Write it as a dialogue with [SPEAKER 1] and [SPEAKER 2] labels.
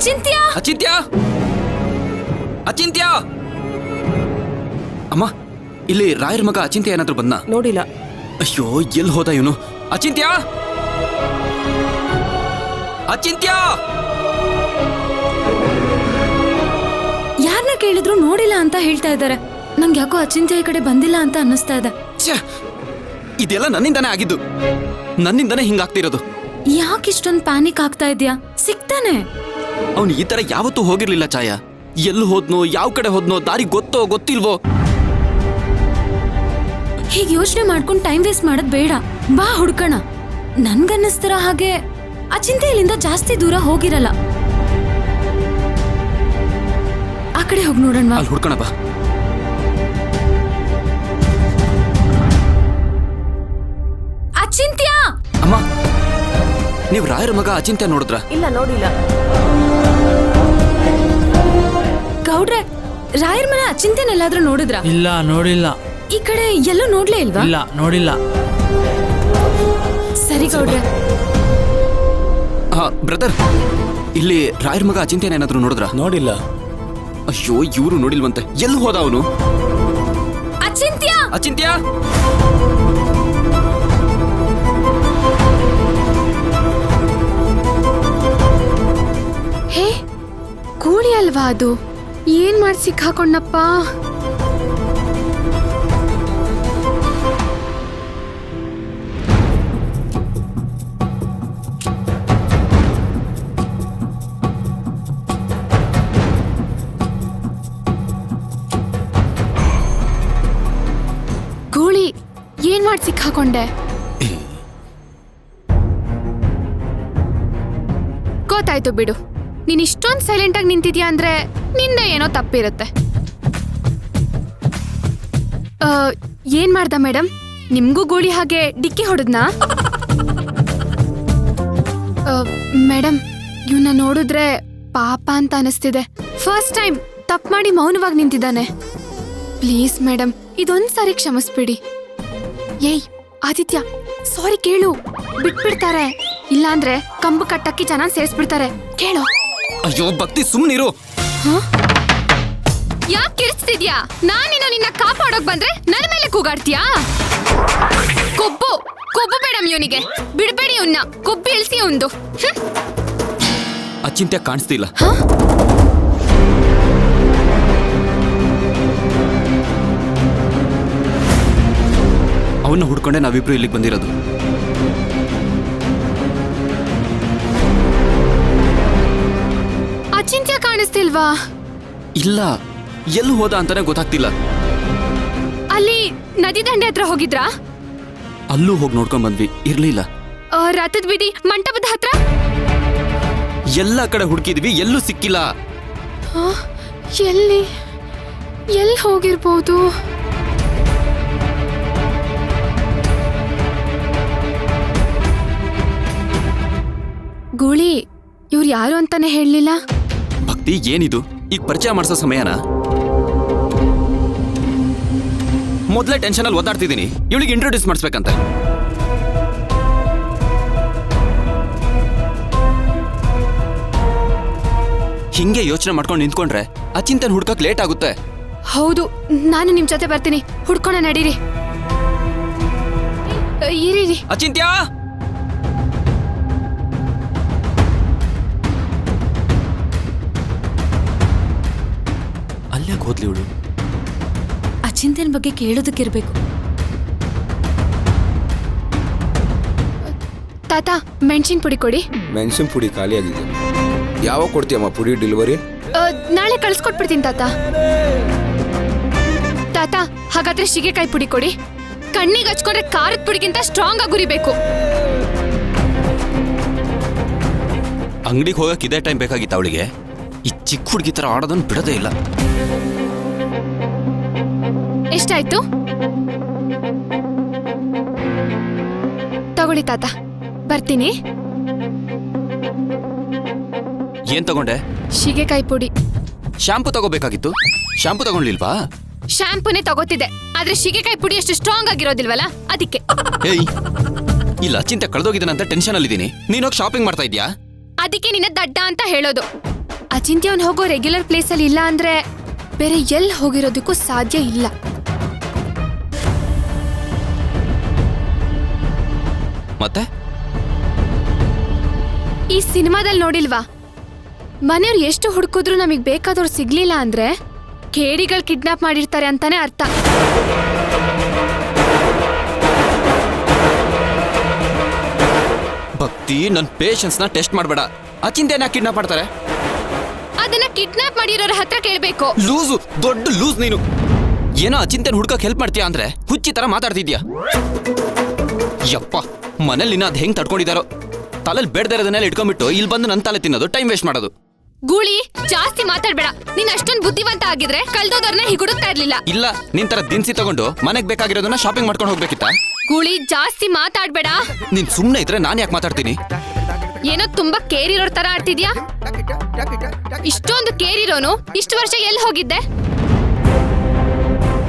[SPEAKER 1] ಅಚಿಂತ್ಯ
[SPEAKER 2] ಅಚಿಂತ್ಯ ಅಚಿಂತ್ಯ ಅಮ್ಮ ಇಲ್ಲಿ ರಾಯರ್ ಮಗ ಅಚಿಂತ್ಯ ಏನಾದ್ರೂ ಬಂದ್ನಾ?
[SPEAKER 3] ನೋಡಿಲ್ಲ.
[SPEAKER 2] ಅಯ್ಯೋ ಎಲ್ಲಿ ಹೋದ ಇವನು? ಅಚಿಂತ್ಯ ಅಚಿಂತ್ಯ
[SPEAKER 1] ಯಾರನ್ನ ಕೇಳಿದ್ರು ನೋಡಿಲ್ಲ ಅಂತ ಹೇಳ್ತಾ ಇದ್ದಾರೆ. ನಂಗೆ ಯಾಕೋ ಅಚಿಂತ್ಯ ಈ ಕಡೆ ಬಂದಿಲ್ಲ ಅಂತ ಅನ್ನಿಸ್ತಾ ಇದೆ.
[SPEAKER 2] ಇದೆಲ್ಲ ನನ್ನಿಂದಾನೇ ಆಗಿದ್ದು. ನನ್ನಿಂದಾನೇ ಹಿಂಗಾಗ್ತಿರೋದು.
[SPEAKER 1] ಯಾಕೆ ಇಷ್ಟೊಂದು ಪ್ಯಾನಿಕ್ ಆಗ್ತಾ ಇದ್ಯಾ? ಸಿಕ್ತಾನೆ.
[SPEAKER 2] ಅವನು ಈ ತರ ಯಾವತ್ತೂ ಹೋಗಿರ್ಲಿಲ್ಲ ಛಾಯಾ. ಎಲ್ಲಿ ಹೋದ್ನೋ, ಯಾವ ಕಡೆ ಹೋದ್ನೋ, ದಾರಿ ಗೊತ್ತೋ ಗೊತ್ತಿಲ್ವೋ.
[SPEAKER 1] ಹೀಗೆ ಯೋಚನೆ ಮಾಡ್ಕೊಂಡು ಟೈಮ್ ವೇಸ್ಟ್ ಮಾಡೋದ್ ಬೇಡ. ಬಾ ಹುಡ್ಕಣ. ನನ್ಗನ್ನಿಸ್ತಾರ ಹಾಗೆ ಅಚಿಂತ್ಯ ಇಲ್ಲಿಂದ ಜಾಸ್ತಿ ದೂರ ಹೋಗಿರಲ್ಲ. ಆ ಕಡೆ ಹೋಗಿ ನೋಡೋಣ.
[SPEAKER 2] ಅಲ್ಲಿ ಹುಡ್ಕಣ ಬಾ.
[SPEAKER 1] ಅಚಿಂತ್ಯ!
[SPEAKER 2] ಅಮ್ಮ, ನೀವ್ ರಾಯರ ಮಗ ಅಚಿಂತ್ಯ ನೋಡಿದ್ರ?
[SPEAKER 3] ಇಲ್ಲ, ನೋಡಿಲ್ಲ.
[SPEAKER 1] ಗೌಡ್ರೆ, ರಾಯರ್ ಮನೆ ಅಚಿಂತ್ಯನೆಲ್ಲಾದ್ರೂ ನೋಡಿದ್ರ?
[SPEAKER 4] ಇಲ್ಲ, ನೋಡಿಲ್ಲ.
[SPEAKER 1] ಈ ಕಡೆ ಎಲ್ಲೂ ನೋಡ್ಲೇ ಇಲ್ವಾ?
[SPEAKER 4] ಇಲ್ಲ, ನೋಡಿಲ್ಲ.
[SPEAKER 1] ಸರಿ ಗೌಡ್ರೆ.
[SPEAKER 2] ಬ್ರದರ್, ಇಲ್ಲಿ ರಾಯರ್ ಮಗ ಅಚಿಂತ್ಯನ ಏನಾದ್ರೂ ನೋಡಿದ್ರ?
[SPEAKER 5] ನೋಡಿಲ್ಲ.
[SPEAKER 2] ಅಯ್ಯೋ, ಇವ್ರು ನೋಡಿಲ್ವಂತೆ. ಎಲ್ಲಿ ಹೋದ ಅವನು?
[SPEAKER 1] ಅಚಿಂತ್ಯ!
[SPEAKER 2] ಅಚಿಂತ್ಯ!
[SPEAKER 6] ಹೇ, ಕೋಳಿ ಅಲ್ವಾ ಅದು? ಏನ್ ಮಾಡಿ ಸಿಕ್ಕಾಕೊಂಡಪ್ಪ? ಕೋಳಿ ಏನ್ ಮಾಡಿ ಸಿಕ್ಕಾಕೊಂಡೆ? ಗೊತ್ತಾಯ್ತು ಬಿಡು. ನೀನ್ ಇಷ್ಟೊಂದು ಸೈಲೆಂಟ್ ಆಗಿ ನಿಂತಿದ್ಯಾ ಅಂದ್ರೆ ನಿಂದ ಏನೋ ತಪ್ಪಿರುತ್ತೆ. ಏನ್ ಮಾಡ್ದ ಮೇಡಮ್? ನಿಮ್ಗೂ ಗೋಳಿ ಹಾಗೆ ಡಿಕ್ಕಿ ಹೊಡೆದ್ನಾ? ಮೇಡಮ್, ಇವನ್ನ ನೋಡಿದ್ರೆ ಪಾಪ ಅಂತ ಅನಿಸ್ತಿದೆ. ಫಸ್ಟ್ ಟೈಮ್ ತಪ್ಪು ಮಾಡಿ ಮೌನವಾಗಿ ನಿಂತಿದ್ದಾನೆ. ಪ್ಲೀಸ್ ಮೇಡಮ್, ಇದೊಂದ್ಸಾರಿ ಕ್ಷಮಿಸ್ಬಿಡಿ. ಏಯ್ ಆದಿತ್ಯ, ಸಾರಿ ಕೇಳು. ಬಿಟ್ಬಿಡ್ತಾರೆ. ಇಲ್ಲಾಂದ್ರೆ ಕಂಬ ಕಟ್ಟಕ್ಕಿ ಜನ ಸೇರಿಸ್ಬಿಡ್ತಾರೆ. ಕೇಳು.
[SPEAKER 2] ಅಯ್ಯೋ ಭಕ್ತಿ, ಸುಮ್ಮನಿರು.
[SPEAKER 6] ಯಾಕೆ ಕಿರಿಸ್ತಿದ್ಯಾ? ನಾನೇನೋ ನಿನ್ನ ಕಾಪಾಡೋಕ್ ಬಂದ್ರೆ ನನ್ನ ಮೇಲೆ ಕೂಗಾಡ್ತೀಯಾ? ಕೊಬ್ಬು ಕೊಬ್ಬು ಮೇಡಮ್, ಇವನಿಗೆ ಬಿಡ್ಬೇಡಿ. ಇವನ್ನ ಕೊಬ್ಬು ಇಳಿಸಿ ಒಂದು.
[SPEAKER 2] ಅಚಿಂತ್ಯ ಕಾಣಿಸ್ತಿಲ್ಲ. ಅವನ್ನ ಹುಡ್ಕೊಂಡೆ ನಾವಿಬ್ರು ಇಲ್ಲಿಗೆ ಬಂದಿರೋದು.
[SPEAKER 6] ಅಚಿಂತ್ಯ ಕಾಣಿಸ್ತಿಲ್ವಾ?
[SPEAKER 2] ಇಲ್ಲ, ಎಲ್ಲಿ ಹೋದ ಅಂತಾನೆ ಗೊತ್ತಾಗ್ತಿಲ್ಲ.
[SPEAKER 6] ಅಲ್ಲಿ ನದಿ ದಂಡೆ ಹತ್ರ ಹೋಗಿದ್ರಾ?
[SPEAKER 2] ಅಲ್ಲೂ ಹೋಗಿ ನೋಡ್ಕೊಂಡ್ ಬಂದ್ವಿ, ಇರ್ಲಿಲ್ಲ.
[SPEAKER 6] ರಥದ ಬೀದಿ ಮಂಟಪದ ಹತ್ರ
[SPEAKER 2] ಎಲ್ಲ ಕಡೆ ಹುಡುಕಿದ್ವಿ, ಎಲ್ಲೂ ಸಿಕ್ಕಿಲ್ಲ.
[SPEAKER 6] ಎಲ್ಲಿ ಹೋಗಿರ್ಬೋದು? ಗೋಳಿ, ಇವ್ರು ಯಾರು ಅಂತಾನೆ ಹೇಳಲಿಲ್ಲ.
[SPEAKER 2] ಭಕ್ತಿ, ಏನಿದು? ಈಗ ಪರಿಚಯ ಮಾಡಿಸೋ ಸಮಯನಾ? ಮೊದಲೇ ಟೆನ್ಷನ್ ಅಲ್ಲಿ ಓದಾಡ್ತಿದ್ದೀನಿ, ಇವಳಿಗೆ ಇಂಟ್ರೊಡ್ಯೂಸ್ ಮಾಡಿಸ್ಬೇಕಂತ. ಹಿಂಗೆ ಯೋಚನೆ ಮಾಡ್ಕೊಂಡು ನಿಂತ್ಕೊಂಡ್ರೆ ಅಚಿಂತನ್ ಹುಡ್ಕಕ್ ಲೇಟ್ ಆಗುತ್ತೆ.
[SPEAKER 6] ಹೌದು, ನಾನು ನಿಮ್ ಜೊತೆ ಬರ್ತೀನಿ. ಹುಡ್ಕೋಣ, ನಡೀರಿ. ಇರೀರಿ.
[SPEAKER 2] ಅಚಿಂತ್ಯ! ಅಲ್ಲೇ ಹೋದ್ಲಿ ಇವಳು.
[SPEAKER 1] ಅಚಿಂತ್ಯನ ಬಗ್ಗೆ ಕೇಳೋದಕ್ಕಿರ್ಬೇಕು.
[SPEAKER 6] ತಾತ, ಮೆಣಸಿನ ಪುಡಿ ಕೊಡಿ.
[SPEAKER 5] ಮೆಣಸಿನ ಪುಡಿ ಖಾಲಿ ಆಗಿದೆ. ಯಾವಾಗ ಕೊಡ್ತೀಯಮ್ಮ ಪುಡಿ ಡೆಲಿವರಿ?
[SPEAKER 6] ನಾಳೆ ಕಳ್ಸ್ಕೊಟ್ಬಿಡ್ತೀನಿ ತಾತ. ತಾತ, ಹಾಗಾದ್ರೆ ಶಿಗೆಕಾಯಿ ಪುಡಿ ಕೊಡಿ. ಕಣ್ಣಿಗೆ ಹಚ್ಕೊಂಡ್ರೆ ಖಾರದ ಪುಡಿಗಿಂತ ಸ್ಟ್ರಾಂಗ್ ಆಗಿ ಉರಿಬೇಕು.
[SPEAKER 2] ಅಂಗಡಿಗೆ ಹೋಗಕ್ಕೆ ಇದೇ ಟೈಮ್ ಬೇಕಾಗಿತ್ತು ಅವಳಿಗೆ. ಈ ಚಿಕ್ಕ ಹುಡುಗಿ ತರ ಆಡೋದನ್ನು ಬಿಡೋದೇ ಇಲ್ಲ.
[SPEAKER 6] ಎಷ್ಟಾಯ್ತು? ತಗೊಳ್ಳಿ ತಾತ, ಬರ್ತೀನಿ.
[SPEAKER 2] ಏನ್ ತಗೊಂಡೆ?
[SPEAKER 6] ಶಿಗೆಕಾಯಿ ಪುಡಿ.
[SPEAKER 2] Shampoo ತಗೋಬೇಕಾಗಿತ್ತು, shampoo ತಗೊಂಡ್ಲಿಲ್ವಾ?
[SPEAKER 6] ಶಾಂಪೂನೇ ತಗೋತಿದ್ದೆ, ಆದ್ರೆ ಶಿಗೆಕಾಯಿ ಪುಡಿ ಅಷ್ಟು ಸ್ಟ್ರಾಂಗ್ ಆಗಿರೋದಿಲ್ವಲ್ಲ, ಅದಕ್ಕೆ.
[SPEAKER 2] ಏಯ್, ಇಲ್ಲ ಅಚಿಂತ್ಯ ಕಳೆದೋಗಿದ್ದಾನಂತ ಟೆನ್ಷನ್ ಅಲ್ಲಿದ್ದೀನಿ. ನೀನೋಗಿ ಶಾಪಿಂಗ್ ಮಾಡ್ತಾ ಇದ್ಯಾ?
[SPEAKER 6] ಅದಕ್ಕೆ ನಿನ್ನ ದಡ್ಡ ಅಂತ ಹೇಳೋದು. ಅಚಿಂತ್ಯ ಅವ್ನು ಹೋಗೋ ರೆಗ್ಯುಲರ್ ಪ್ಲೇಸಲ್ಲಿ ಇಲ್ಲ ಅಂದ್ರೆ ಬೇರೆ ಎಲ್ಲಿ ಹೋಗಿರೋದಕ್ಕೂ ಸಾಧ್ಯ ಇಲ್ಲ.
[SPEAKER 2] ಮತ್ತೆ
[SPEAKER 6] ಈ ಸಿನಿಮಾದಲ್ಲಿ ನೋಡಿಲ್ವಾ, ಮನೆಯವ್ರು ಎಷ್ಟು ಹುಡುಕಿದ್ರು ನಮಗ್ ಬೇಕಾದವ್ರು ಸಿಗ್ಲಿಲ್ಲ ಅಂದ್ರೆ ಕೇಡಿಗಳು ಕಿಡ್ನಾಪ್ ಮಾಡಿರ್ತಾರೆ ಅಂತಾನೆ ಅರ್ಥ.
[SPEAKER 2] ಭಕ್ತಿ, ನನ್ನ ಪೇಷನ್ಸ್ನ ಟೆಸ್ಟ್ ಮಾಡಬೇಡ. ಅಚಿಂತ್ಯನ ಕಿಡ್ನಾಪ್ ಮಾಡ್ತಾರೆ.
[SPEAKER 6] ಅದನ್ನ ಕಿಡ್ನಾಪ್ ಮಾಡಿರೋರ ಹತ್ರ ಕೇಳ್ಬೇಕು.
[SPEAKER 2] ಲೂಸು, ದೊಡ್ಡ ಲೂಸ್ ನೀನು. ಏನೋ ಅಚಿಂತ್ಯನ ಹುಡ್ಕಕ್ ಹೆಲ್ಪ್ ಮಾಡ್ತೀಯಾ ಅಂದ್ರೆ ಹುಚ್ಚಿ ತರ ಮಾತಾಡ್ತಿದ್ಯಾ. ಯಪ್ಪ, ಮನೇಲಿ ಅದ್ ಹೆಂಗ್ ತಡ್ಕೊಂಡಿದಾರೋ. ತಲೆಲ್ ಬೇಡದೇ ಇರೋದನ್ನೆಲ್ಲ ಇಟ್ಕೊಂಡ್ಬಿಟ್ಟು ಇಲ್ಲಿ ಬಂದು ನನ್ನ ತಲೆ ತಿನ್ನೋದು, ಟೈಮ್ ವೇಸ್ಟ್ ಮಾಡೋದು.
[SPEAKER 6] ಗೂಳಿ, ಜಾಸ್ತಿ ಮಾತಾಡ್ಬೇಡ. ನೀನ್ ಅಷ್ಟೊಂದು ಬುದ್ಧಿವಂತ ಆಗಿದ್ರೆ ಕಳ್ದೋದವ್ರನ್ನ ಹೀಗೆ ಹುಡುಕ್ತಾ ಇರ್ಲಿಲ್ಲ.
[SPEAKER 2] ಇಲ್ಲ, ನಿನ್ ತರ ದಿನಸಿ ತಗೊಂಡು ಮನೆಗ್ ಬೇಕಾಗಿರೋದನ್ನ ಶಾಪಿಂಗ್ ಮಾಡ್ಕೊಂಡು ಹೋಗ್ಬೇಕಿತ್ತ.
[SPEAKER 6] ಗೂಳಿ, ಜಾಸ್ತಿ ಮಾತಾಡ್ಬೇಡ.
[SPEAKER 2] ನೀನ್ ಸುಮ್ನೆ ಇದ್ರೆ ನಾನ್ ಯಾಕೆ ಮಾತಾಡ್ತೀನಿ?
[SPEAKER 6] ಏನೋ ತುಂಬಾ ಕೇರ್ ಇರೋರ್ ತರ ಆಡ್ತಿದ್ಯಾ. ಇಷ್ಟೊಂದು ಕೇರ್ ಇರೋನು ಇಷ್ಟು ವರ್ಷ ಎಲ್ಲಿ ಹೋಗಿದ್ದೆ?